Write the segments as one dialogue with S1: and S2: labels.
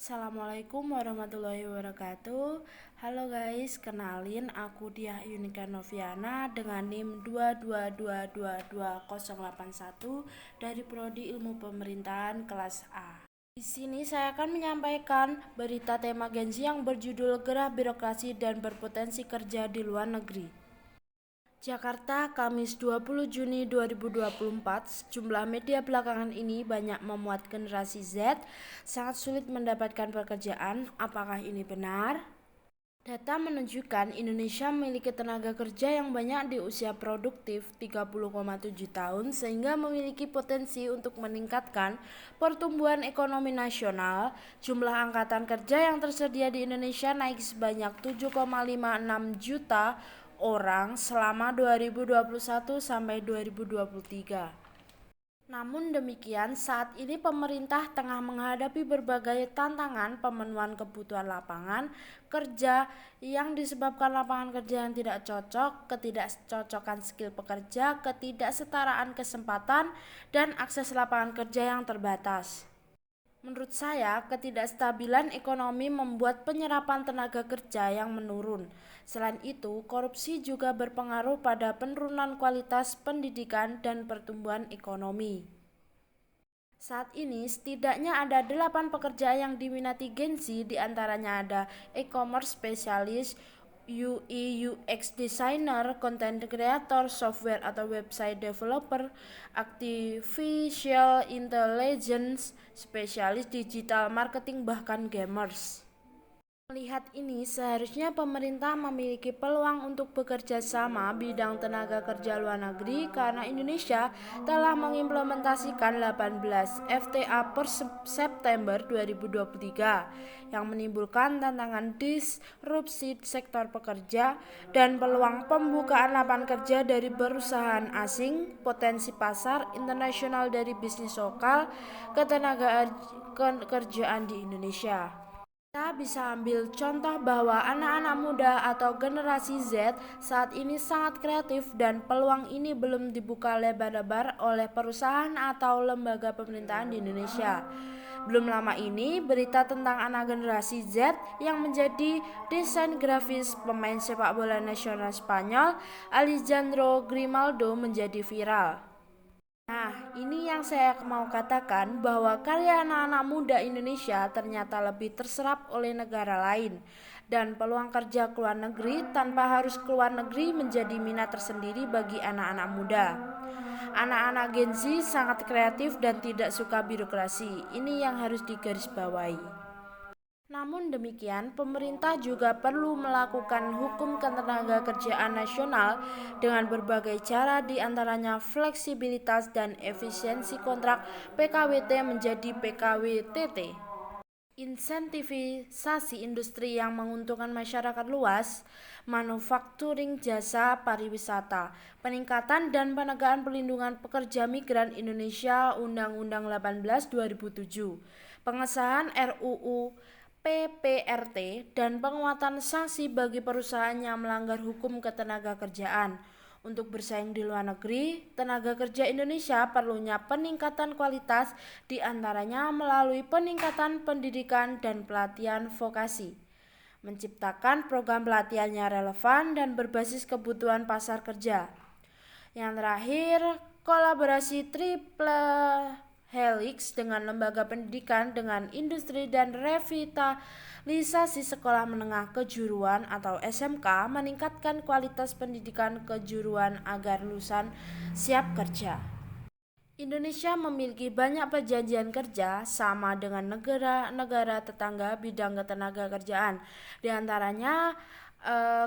S1: Assalamualaikum warahmatullahi wabarakatuh. Halo guys, kenalin aku Diah Yunika Noviana dengan NIM 222222081 dari Prodi Ilmu Pemerintahan kelas A. Di sini saya akan menyampaikan berita tema Gen Z yang berjudul Gerah Birokrasi dan Berpotensi Kerja di Luar Negeri. Jakarta, Kamis 20 Juni 2024. Sejumlah media belakangan ini banyak memuat generasi Z sangat sulit mendapatkan pekerjaan. Apakah ini benar? Data menunjukkan Indonesia memiliki tenaga kerja yang banyak di usia produktif 30,7 tahun sehingga memiliki potensi untuk meningkatkan pertumbuhan ekonomi nasional. Jumlah angkatan kerja yang tersedia di Indonesia naik sebanyak 7,56 juta orang selama 2021 sampai 2023. Namun demikian, saat ini pemerintah tengah menghadapi berbagai tantangan pemenuhan kebutuhan lapangan kerja yang disebabkan lapangan kerja yang tidak cocok, ketidakcocokan skill pekerja, ketidaksetaraan kesempatan, dan akses lapangan kerja yang terbatas. Menurut saya, ketidakstabilan ekonomi membuat penyerapan tenaga kerja yang menurun. Selain itu, korupsi juga berpengaruh pada penurunan kualitas pendidikan dan pertumbuhan ekonomi. Saat ini, setidaknya ada 8 pekerjaan yang diminati Gen Z, diantaranya ada e-commerce specialist, UI UX designer, content creator, software atau website developer, artificial intelligence spesialis, digital marketing, bahkan gamers. Melihat ini, seharusnya pemerintah memiliki peluang untuk bekerja sama bidang tenaga kerja luar negeri karena Indonesia telah mengimplementasikan 18 FTA per September 2023 yang menimbulkan tantangan disrupsi sektor pekerja dan peluang pembukaan lapangan kerja dari perusahaan asing, potensi pasar internasional dari bisnis lokal, ketenaga kerjaan di Indonesia. Kita bisa ambil contoh bahwa anak-anak muda atau generasi Z saat ini sangat kreatif dan peluang ini belum dibuka lebar-lebar oleh perusahaan atau lembaga pemerintahan di Indonesia. Belum lama ini, berita tentang anak generasi Z yang menjadi desain grafis pemain sepak bola nasional Spanyol, Alejandro Grimaldo, menjadi viral. Nah, ini yang saya mau katakan bahwa karya anak-anak muda Indonesia ternyata lebih terserap oleh negara lain dan peluang kerja keluar negeri tanpa harus keluar negeri menjadi minat tersendiri bagi anak-anak muda. Anak-anak Gen Z sangat kreatif dan tidak suka birokrasi. Ini yang harus digarisbawahi. Namun demikian, pemerintah juga perlu melakukan hukum ketenagakerjaan nasional dengan berbagai cara, diantaranya fleksibilitas dan efisiensi kontrak PKWT menjadi PKWTT. Insentivisasi industri yang menguntungkan masyarakat luas, manufakturing, jasa, pariwisata, peningkatan dan penegakan perlindungan pekerja migran Indonesia Undang-Undang 18 2007, pengesahan RUU PPRT, dan penguatan sanksi bagi perusahaan yang melanggar hukum ketenagakerjaan. Untuk bersaing di luar negeri, tenaga kerja Indonesia perlunya peningkatan kualitas, diantaranya melalui peningkatan pendidikan dan pelatihan vokasi, menciptakan program pelatihan yang relevan dan berbasis kebutuhan pasar kerja. Yang terakhir, kolaborasi triple helix dengan lembaga pendidikan, dengan industri dan revitalisasi sekolah menengah kejuruan atau SMK, meningkatkan kualitas pendidikan kejuruan agar lulusan siap kerja. Indonesia memiliki banyak perjanjian kerja sama dengan negara-negara tetangga bidang ketenaga kerjaan. Di antaranya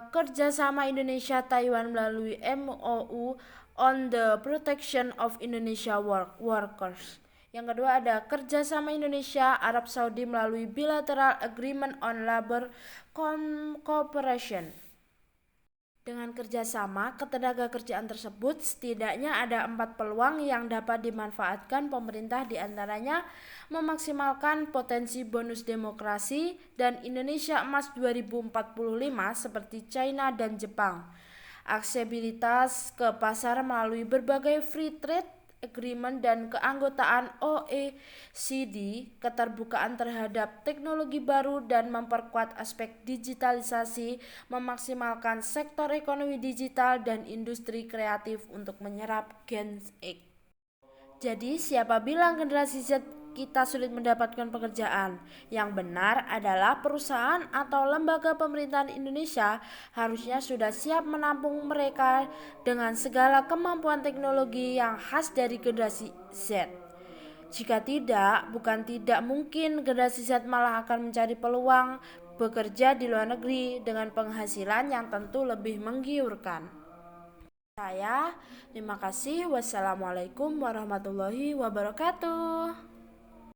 S1: kerjasama Indonesia Taiwan melalui MOU on the Protection of Indonesia Workers. Yang kedua ada kerjasama Indonesia Arab Saudi melalui Bilateral Agreement on Labor Cooperation. Dengan kerjasama ketenagakerjaan tersebut, setidaknya ada 4 peluang yang dapat dimanfaatkan pemerintah, diantaranya memaksimalkan potensi bonus demokrasi dan Indonesia Emas 2045 seperti China dan Jepang, aksesibilitas ke pasar melalui berbagai free trade Agreement dan keanggotaan OECD, keterbukaan terhadap teknologi baru dan memperkuat aspek digitalisasi, memaksimalkan sektor ekonomi digital dan industri kreatif untuk menyerap Gen X. Jadi, siapa bilang generasi Z kita sulit mendapatkan pekerjaan? Yang benar adalah perusahaan atau lembaga pemerintahan Indonesia harusnya sudah siap menampung mereka dengan segala kemampuan teknologi yang khas dari generasi Z. Jika tidak, bukan tidak mungkin generasi Z malah akan mencari peluang bekerja di luar negeri dengan penghasilan yang tentu lebih menggiurkan. Terima kasih. Wassalamualaikum warahmatullahi wabarakatuh.